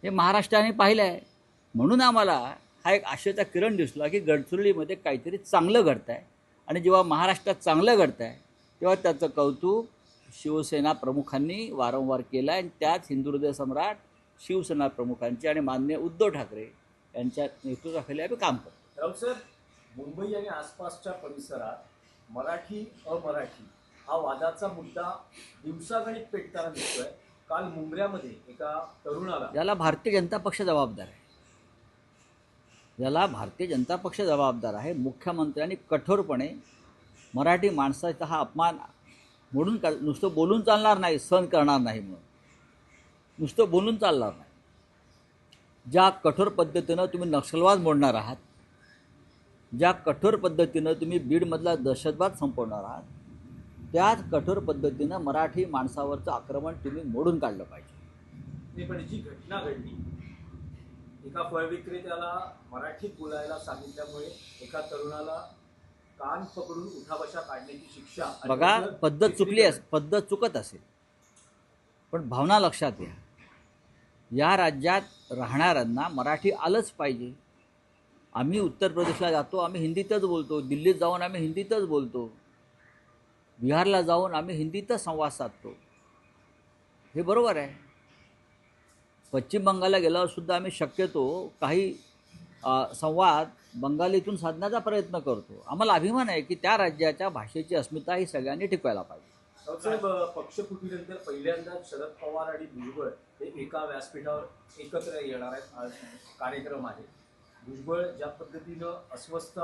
हे महाराष्ट्राने पाहिलं आहे. म्हणून आम्हाला हा एक आशेचा किरण दिसला की गडचिरोलीमध्ये काहीतरी चांगलं घडतं आहे. आणि जेव्हा महाराष्ट्रात चांगलं घडतं आहे तेव्हा त्याचं कौतुक शिवसेना प्रमुखांनी वारंवार केलं आहे. आणि त्याच हिंदुहृदय सम्राट शिवसेना प्रमुखांचे आणि माननीय उद्धव ठाकरे यांच्या नेतृत्वाखाली आम्ही काम करतो. राऊत साहेब, मुंबई आणि आसपासच्या परिसरात मराठी अमराठी हा वादाचा मुद्दा दिवसागणिक पेटताना दिसतोय. काल मुंबऱ्यामध्ये एका तरुणाला याला भारतीय जनता पक्ष जबाबदार आहे. याला भारतीय जनता पक्ष जबाबदार आहे. मुख्यमंत्र्यांनी कठोरपणे मराठी माणसाचा हा अपमान मोडून नुसतं बोलून चालणार नाही, सहन करणार नाही म्हणून. नुसतं बोलून चालणार नाही. ज्या कठोर पद्धतीनं तुम्ही नक्षलवाद मोडणार आहात, ज्या कठोर पद्धतीनं तुम्ही बीडमधला दहशतवाद संपवणार आहात, त्याच कठोर पद्धतीनं मराठी माणसावरचं आक्रमण तुम्ही मोडून काढलं पाहिजे. पण जी घटना घडली, एका फळ विक्रेत्याला मराठीत बोलायला सांगितल्यामुळे एका तरुणाला कान पकडून उठाबशा काढण्याची शिक्षा. बघा, पद्धत चुकत असेल, पण भावना लक्षात घ्या. या राज्यात राहणाऱ्यांना मराठी आलंच पाहिजे. आम्ही उत्तर प्रदेशला जातो, आम्ही हिंदीतच बोलतो. दिल्लीत जाऊन आम्ही हिंदीतच बोलतो. बिहारला जाऊन आम्ही हिंदीतच संवाद साधतो. हे बरोबर आहे. पश्चिम बंगालला गेल्यावर सुद्धा आम्ही शक्यतो काही संवाद बंगालीतून साधण्याचा प्रयत्न करतो. आम्हाला अभिमान आहे की त्या राज्याच्या भाषेची अस्मिता ही सगळ्यांनी टिकवायला पाहिजे. साहेब, पक्षफुटीनंतर पहिल्यांदा शरद पवार आणि भुजबळ हे एका व्यासपीठावर एकत्र येणार आहेत. आज कार्यक्रम आहे. भुजबळ ज्या पद्धतीनं अस्वस्थ